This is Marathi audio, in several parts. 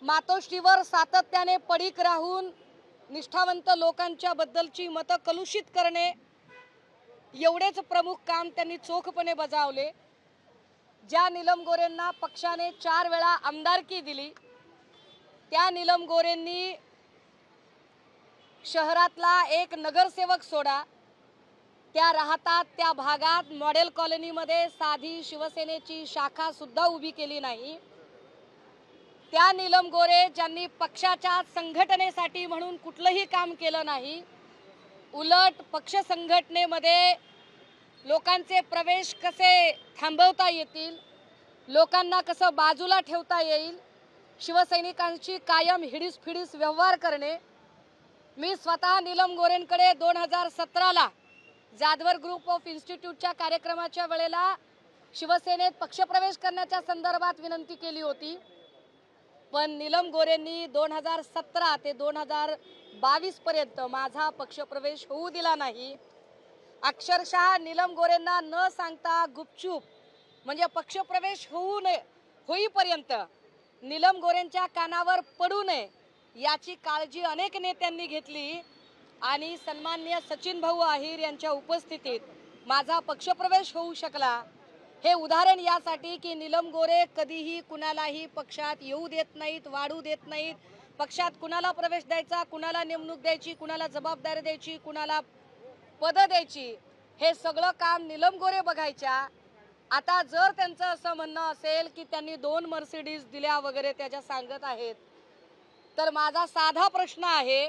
मातोश्रीवर सातत्याने पडीक राहून निष्ठावंत लोकांच्या बद्दलची मतं कलुषित करणे एवढेच प्रमुख काम त्यांनी चोखपणे बजावले। ज्या नीलम गोरेंना पक्षाने 4 वेळा आमदारकी दिली त्या नीलम गोरेंनी शहरातला एक नगरसेवक सोडा, त्या राहतात त्या भागात मॉडेल कॉलनीमध्ये साधी शिवसेनेची शाखा सुद्धा उभी केली नाही। त्या नीलम गोरे ज्यांनी पक्षाच्या संघटनेसाठी म्हणून कुठलंही काम केलं नाही, उलट पक्ष संघटनेमध्ये लोकांचे प्रवेश कसे थांबवता येतील, लोकांना कसं बाजूला ठेवता येईल, शिवसैनिकांशी कायम हिडीस व्यवहार करणे। मी स्वतः नीलम गोरेंकडे 2017ला जाधवर ग्रुप ऑफ इन्स्टिट्यूटच्या कार्यक्रमाच्या वेळेला शिवसेनेत पक्षप्रवेश करण्याच्या संदर्भात विनंती केली होती, पण नीलम गोरेंनी 2017 ते 2022 पर्यंत माझा पक्षप्रवेश होऊ दिला नाही। अक्षरशः नीलम गोरेंना न सांगता गुपचूप म्हणजे पक्षप्रवेश होईपर्यंत नीलम गोरेंच्या कानावर पडू नये याची काळजी अनेक नेत्यांनी घेतली आणि सन्माननीय सचिन भाऊ अहिर यांच्या उपस्थितीत माझा पक्षप्रवेश होऊ शकला। हे उदाहरण यासाठी की नीलम गोरे कधीही कुणालाही पक्षात येऊ देत नाहीत, वाढू देत नाहीत। पक्षात कुणाला प्रवेश द्यायचा, कुणाला नेमणूक द्यायची, कुणाला जबाबदारी द्यायची, कुणाला पद द्यायची, हे सगळं काम नीलम गोरे बघायच्या। आता जर त्यांचं असं म्हणणं असेल की त्यांनी 2 मर्सिडीज दिल्या वगैरे त्याच्या सांगत आहेत, तर माझा साधा प्रश्न आहे,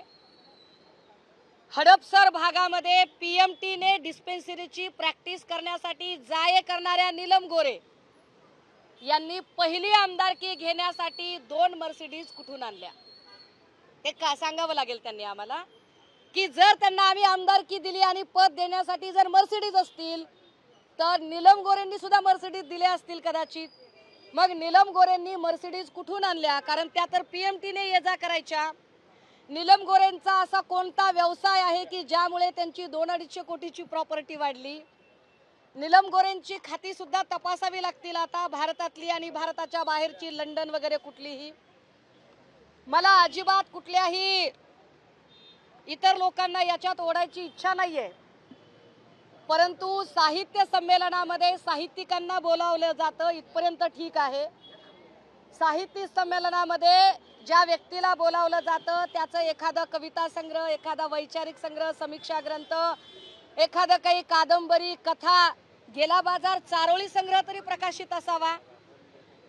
हडपसर भागामध्ये पीएमटीने डिस्पेन्सरीची प्रॅक्टिस करण्यासाठी जाये करणाऱ्या नीलम गोरे यांनी पहिली आमदारकी घेण्यासाठी 2 मर्सिडीज कुठून आणल्या? हे का सांगावं लागेल त्यांनी आम्हाला, की जर त्यांना आम्ही आमदारकी दिली आणि पद देण्यासाठी जर मर्सिडीज असतील तर नीलम गोरेंनी सुद्धा मर्सिडीज दिल्या असतील कदाचित। मग नीलम गोरेंनी मर्सिडीज कुठून आणल्या? कारण त्या तर पीएमटीने ये जा करायच्या। नीलम गोरेंचा असा कोणता व्यवसाय आहे की ज्यामुळे त्यांची 2-250 कोटीची प्रॉपर्टी वाढली? नीलम गोरेंची खाती सुद्धा तपासावी लागतील आता, भारतातली आणि भारताच्या बाहेरची, लंडन वगैरे कुठलीही। मला अजिबात कुठल्याही इतर लोकांना याच्यात ओढायची इच्छा नाहीये, परंतु साहित्य संमेलनामध्ये साहित्यिकांना बोलावलं जातं इथपर्यंत ठीक आहे। साहित्य संमेलनामध्ये ज्या व्यक्तीला बोलावलं जातं त्याचं एखादा कविता संग्रह, एखादा वैचारिक संग्रह, समीक्षा ग्रंथ, एखादं काही कादंबरी, कथा, गेला बाजार, चारोळी संग्रह तरी प्रकाशित असावा।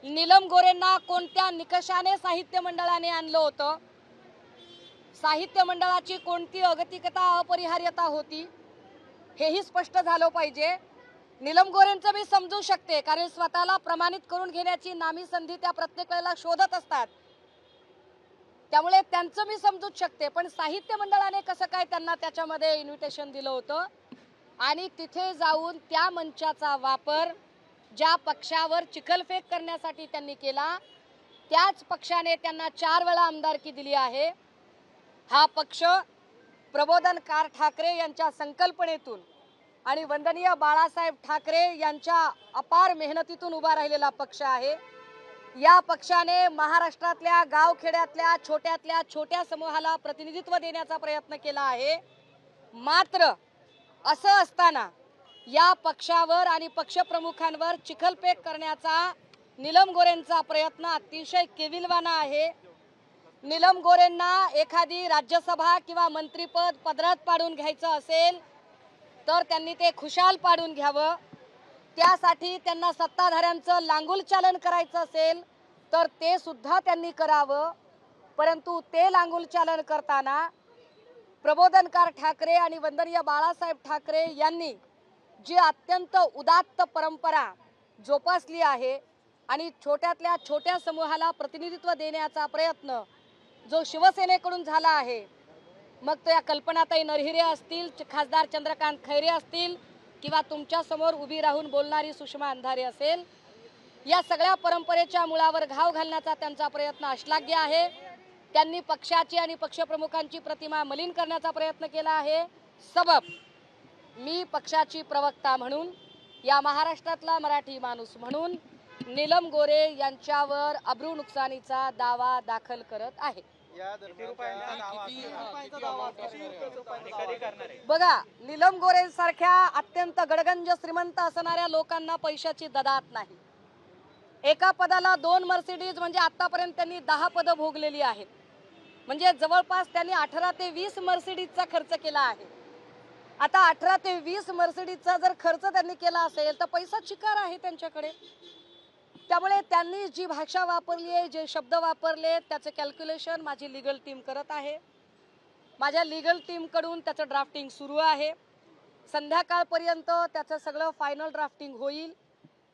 नीलम गोरेंना कोणत्या निकषाने साहित्य मंडळाने आणलं होतं? साहित्य मंडळाची कोणती अगतिकता, अपरिहार्यता होती हेही स्पष्ट झालं पाहिजे। नीलम गोरेंचं मी समजू शकते, कारण स्वतःला प्रमाणित करून घेण्याची नामी संधी त्या प्रत्येक वेळेला शोधत असतात, त्यामुळे त्यांचं मी समजूच शकते। पण साहित्य मंडळाने कसं काय त्यांना त्याच्यामध्ये इन्व्हिटेशन दिलं होतं आणि तिथे जाऊन त्या मंचाचा वापर ज्या पक्षावर चिखलफेक करण्यासाठी त्यांनी केला, त्याच पक्षाने त्यांना 4 वेळा आमदारकी दिली आहे। हा पक्ष प्रबोधनकार ठाकरे यांच्या संकल्पनेतून आणि वंदनीय बाळासाहेब ठाकरे यांच्या अपार मेहनतीतून उभा राहिलेला पक्ष आहे। या पक्षाने महाराष्ट्रातल्या गावखेड्यातल्या छोट्यातल्या छोट्या समूहाला प्रतिनिधित्व देण्याचा प्रयत्न केला आहे। मात्र असं असताना या पक्षावर आणि पक्षप्रमुखांवर चिखलफेक करण्याचा नीलम गोरेंचा प्रयत्न अतिशय केविलवाणा आहे। नीलम गोरेंना एखादी राज्यसभा किंवा मंत्रिपद पदरात पाडून घ्यायचं असेल तर त्यांनी ते खुशाल पाडून घ्यावं। त्यासाठी त्यांना सत्ताधाऱ्यांचं लांगुल चालन करायचं असेल तर ते सुद्धा त्यांनी करावं, परंतु ते लांगुल चालन करताना प्रबोधनकार ठाकरे आणि वंदनीय बाळासाहेब ठाकरे यांनी जी अत्यंत उदात्त परंपरा जोपासली आहे आणि छोट्यातल्या छोट्या समूहाला प्रतिनिधित्व देण्याचा प्रयत्न जो शिवसेनेकडून झाला आहे, मग त्या कल्पनाताई नरहिरे असतील, खासदार चंद्रकांत खैरे असतील किंवा तुमच्या समोर उभी राहून बोलणारी सुषमा अंधारे असेल, या सगळ्या परंपरेच्या मुळावर घाव घालण्याचा त्यांचा प्रयत्न अश्लाघ्य आहे। त्यांनी पक्षाची आणि पक्षप्रमुखांची प्रतिमा मलिन करण्याचा प्रयत्न केला आहे। सबब मी पक्षाची प्रवक्ता म्हणून, या महाराष्ट्रातला मराठी माणूस म्हणून नीलम गोरे यांच्यावर अब्रू नुकसानीचा दावा दाखल करत आहे। बघा, नीलम गोरे सारख्या अत्यंत गडगंज श्रीमंत असणाऱ्या लोकांना पैशाची ददात नाही। एका पदाला 2 मर्सिडीज म्हणजे आतापर्यंत त्यांनी 10 पदं भोगलेली आहेत। म्हणजे जवळपास त्यांनी 18 ते 20 मर्सिडीजचा खर्च केला आहे। आता 18 ते 20 मर्सिडीजचा जर खर्च त्यांनी केला असेल तर पैसा चिकार आहे त्यांच्याकडे। त्यामुळे त्यांनी जी भाषा वापरली आहे, जे शब्द वापरले, त्याचे कॅल्क्युलेशन माझी लीगल टीम करत आहे। माझ्या लीगल टीम कडून त्याचं ड्राफ्टिंग सुरू आहे। संध्याकाळपर्यंत त्याचं सगळं फायनल ड्राफ्टिंग होईल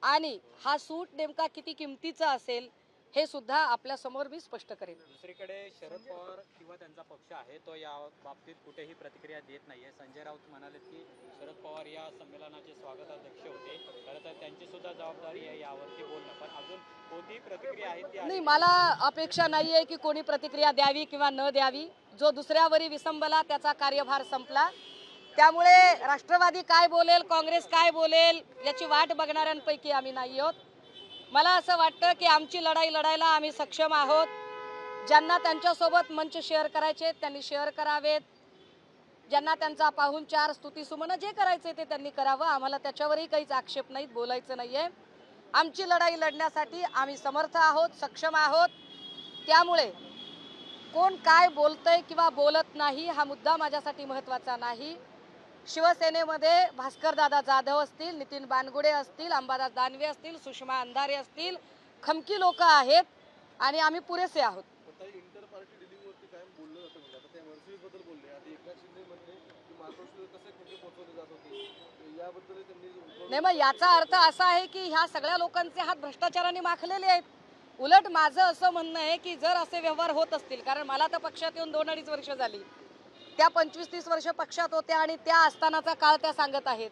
आणि हा सूट नेमका किती किमतीचा असेल हे सुद्धा आपल्या समोर मी स्पष्ट करेन। दुसरीकडे शरद पवार किंवा त्यांचा पक्ष आहे तो या बाबतीत कुठेही प्रतिक्रिया देत नाहीये। संजय राऊत म्हणाले की शरद पवार या संमेलनाचे स्वागताध्यक्ष होते, खरं तर त्यांची सुद्धा जबाबदारी आहे यावरती बोलणं, पण अजून कोणतीही प्रतिक्रिया आहे ती नाही। मला अपेक्षा नाहीये की कोणी प्रतिक्रिया द्यावी किंवा न द्यावी। जो दुसऱ्यावरी विसंबला त्याचा कार्यभार संपला। त्यामुळे राष्ट्रवादी काय बोलेल, काँग्रेस काय बोलेल याची वाट बघणाऱ्यांपैकी आम्ही नाही आहोत। मला असं वाटतं की आमची लढाई लढायला आम्ही सक्षम आहोत। ज्यांना त्यांच्यासोबत मंच शेअर करायचे त्यांनी शेअर करावेत। ज्यांना त्यांचा पाहुणचार स्तुतीसुमन जे करायचे ते त्यांनी करावं। आम्हाला त्याच्यावरही काहीच आक्षेप नाहीत, बोलायचं नाहीये। आमची लढाई लढण्यासाठी आम्ही समर्थ आहोत, सक्षम आहोत। त्यामुळे कोण काय बोलतंय किंवा बोलत नाही हा मुद्दा माझ्यासाठी महत्त्वाचा नाही। शिवसेनेमध्ये भास्करदादा जाधव असतील, नितीन बानगुडे असतील, अंबादास दानवे असतील, सुषमा अंधारे असतील, खमकी लोक आहेत आणि आम्ही पुरेसे आहोत। इंटर पार्टी डिलिंग वरती काय बोललं जातं म्हणजे आता त्या मर्सिडीज बद्दल बोलले, आता एकनाथ शिंदे म्हणले की महाराष्ट्रात कसे खोटे पोहोचवले जात होते याबद्दल त्यांनी नाही। मग याचा अर्थ असा आहे की ह्या सगळ्या लोकांचे हात भ्रष्टाचाराने माखलेले आहेत। उलट माझं असं म्हणणं आहे की जर असे व्यवहार होत असतील, कारण मला तर पक्षात येऊन 2-2.5 वर्ष झाली, त्या 25-30 वर्ष पक्षात होत्या आणि त्या असतानाचा काळ त्या सांगत आहेत।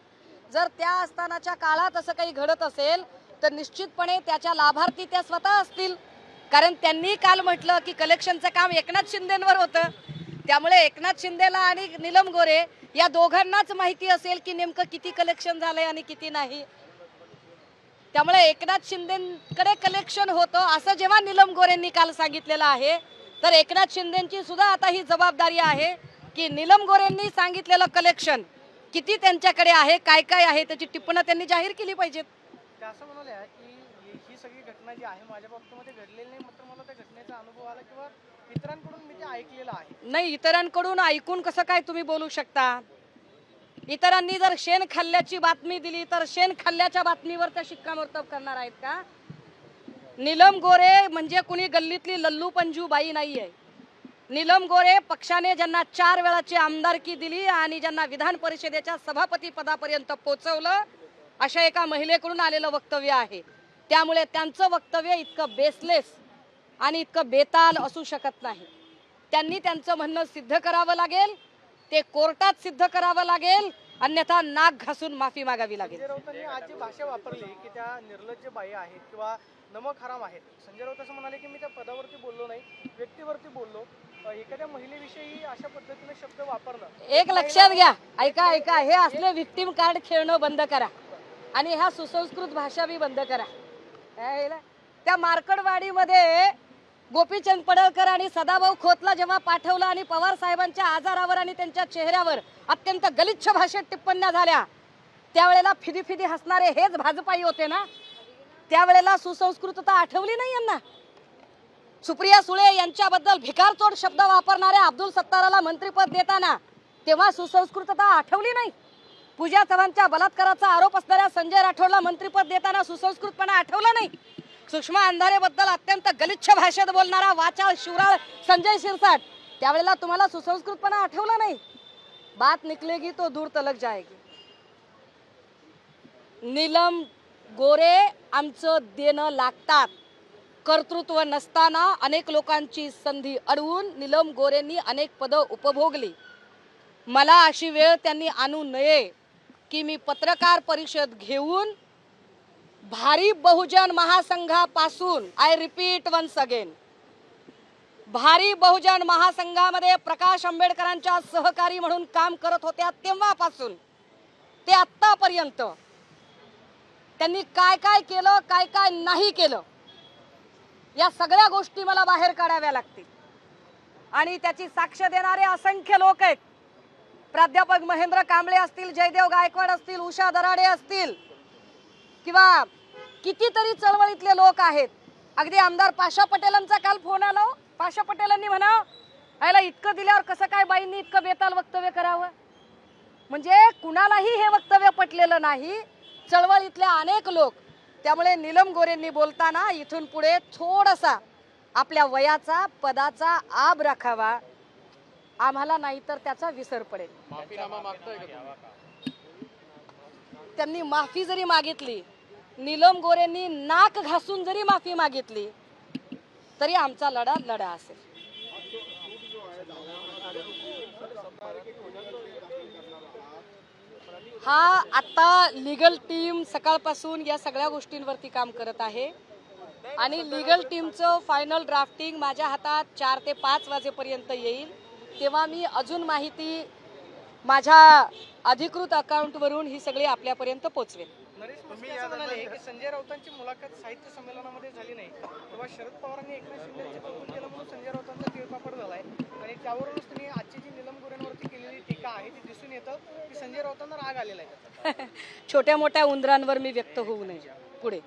जर त्या असतानाच्या काळात असं काही घडत असेल तर निश्चितपणे त्याच्या लाभार्थी त्या स्वतः असतील, कारण त्यांनी काल म्हटलं की कलेक्शनचं काम एकनाथ शिंदेंवर होतं। त्यामुळे एकनाथ शिंदेला आणि नीलम गोरे या दोघांनाच माहिती असेल की नेमकं किती कलेक्शन झालंय आणि किती नाही। त्यामुळे एकनाथ शिंदेकडे कलेक्शन होतं असं जेव्हा नीलम गोरेंनी काल सांगितलेलं आहे, तर एकनाथ शिंदेंची सुद्धा आता ही जबाबदारी आहे की नीलम गोरेंनी सांगितलेलं कलेक्शन किती त्यांच्याकडे आहे, काय काय आहे त्याची टिप्पणी त्यांनी जाहीर केली पाहिजेत। असं म्हणाले की ही सगळी घटना जी आहे माझ्या बाबतीमध्ये घडलेली नाही, मात्र मला त्या घटनेचा अनुभव आला किंवा इतरांकडून मी ते ऐकलेलं आहे। नाही, इतरांकडून ऐकून कसं काय तुम्ही बोलू शकता? इतरांनी जर शेण खाल्ल्याची बातमी दिली तर शेण खाल्ल्याच्या बातमीवर त्या शिक्कामोर्तब करणार आहेत का? नीलम गोरे म्हणजे कुणी गल्लीतली लल्लू पंजू बाई नाहीये। नीलम गोरे पक्षाने ज्यांना 4 वेळाची आमदारकी दिली आणि ज्यांना विधान परिषदेच्या सभापती पदापर्यंत पोहोचवलं अशा एका महिलेकडून आलेलं वक्तव्य आहे। त्यामुळे त्यांचं वक्तव्य इतकं बेसलेस आणि इतकं बेताल असू शकत नाही। त्यांनी त्यांचं म्हणणं सिद्ध करावं लागेल, ते कोर्टात सिद्ध करावं लागेल, अन्यथा नाक घासून माफी मागावी लागेल। संजय राऊतांनी आज जी भाषा वापरली की त्या निर्लज्ज बाई आहेत किंवा नमक हराम आहेत, संजय राऊत असं म्हणाले की मी त्या पदावरती बोललो नाही, व्यक्तीवरती बोललो। एखाद्या महिलेविषयी अशा पद्धतीने शब्द वापरणं, एक लक्षात घ्या, ऐका ऐका, हे असले विक्टिम कार्ड खेळणं बंद करा आणि ह्या सुसंस्कृत भाषा बी बंद करा। त्या मार्कडवाडीमध्ये गोपीचंद पडळकर आणि सदाभाऊ खोतला जेव्हा पाठवलं आणि पवार साहेबांच्या आजारावर आणि त्यांच्या चेहऱ्यावर अत्यंत गलिच्छ भाषेत टिप्पण्या झाल्या, त्यावेळेला फिदी फिदी हसणारे हेच भाजपाई होते ना। त्यावेळेला सुसंस्कृतता आठवली नाही यांना। सुप्रिया सुळे यांच्याबद्दल भिकारचोट शब्द वापरणाऱ्या अब्दुल सत्ताराला मंत्रिपद देताना तेव्हा सुसंस्कृतता आठवली नाही। पूजा चव्हाणच्या बलात्काराचा आरोप असणाऱ्या संजय राठोडला मंत्रिपद देताना सुसंस्कृतपणा आठवला नाही। सुषमा अंधारेबद्दल अत्यंत गलिच्छ भाषेत बोलणारा वाचाळ शिवराळ संजय शिरसाट, त्यावेळेला तुम्हाला सुसंस्कृतपणा आठवला नाही। बात निकलेगी तो दूर तलक जाएगी। नीलम गोरे आमचं देणं लागतात। कर्तृत्व नसताना अनेक लोकांची संधी अडवून नीलम गोरेंनी अनेक पदं उपभोगली। मला अशी वेळ त्यांनी आणू नये की मी पत्रकार परिषद घेऊन भारी बहुजन महासंघापासून, आय रिपीट वन्स अगेन, भारी बहुजन महासंघामध्ये प्रकाश आंबेडकरांच्या सहकारी म्हणून काम करत होत्या तेव्हापासून ते आत्तापर्यंत त्यांनी काय काय केलं, काय काय नाही केलं, या सगळ्या गोष्टी मला बाहेर काढाव्या लागतील. आणि त्याची साक्ष देणारे असंख्य लोक आहेत. प्राध्यापक महेंद्र कांबळे असतील, जयदेव गायकवाड असतील, उषा दराडे असतील, किंवा कितीतरी चळवळीतले लोक आहेत. अगदी आमदार पाशा पटेलांचा काल फोन आला. पाशा पटेलांनी म्हणा आयला इतकं दिल्यावर कसं काय बाईंनी इतकं बेताल वक्तव्य करावं. म्हणजे कुणालाही हे वक्तव्य पटलेलं नाही, चळवळीतल्या अनेक लोक. त्यामुळे नीलम गोरेंनी बोलताना इथून पुढे थोडासा आपल्या वयाचा, पदाचा आब राखावा. आम्हाला नाही तर त्याचा विसर पडेल. माफीनामा मागताय का तुम्ही? त्यांनी माफी जरी मागितली, नीलम गोरेंनी नाक घासून जरी माफी मागितली, तरी आमचा लढा असेल. हा आता लीगल टीम सकाळपासून या सगळ्या गोष्टींवरती काम करत आहे आणि लीगल टीमचं फायनल ड्राफ्टिंग माझ्या हातात 4 ते 5 वाजेपर्यंत येईल. तेव्हा मी अजून माहिती माझ्या अधिकृत अकाउंटवरून ही सगळी आपल्यापर्यंत पोहोचवेल. नरेश म्हस्के असं म्हणाले की संजय राऊतांची मुलाखत साहित्य संमेलनामध्ये झाली नाही, तेव्हा शरद पवारांनी एकनाथ शिंदेचे कौतुक केलं म्हणून संजय राऊतांचा तिळपापड झालाय. आणि त्यावरूनच त्यांनी आजची जी नीलम गोरेंवरती केलेली टीका आहे ती दिसून येतं की संजय राऊतांना राग आलेला आहे. छोट्या मोठ्या उंदरांवर मी व्यक्त होऊ नये पुढे.